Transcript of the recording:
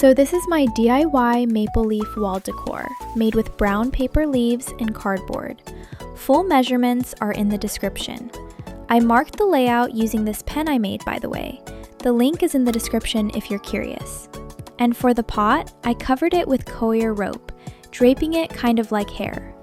So this is my DIY maple leaf wall decor, made with brown paper leaves and cardboard. Full measurements are in the description. I marked the layout using this pen I made, by the way. The link is in the description if you're curious. And for the pot, I covered it with coir rope, draping it kind of like hair.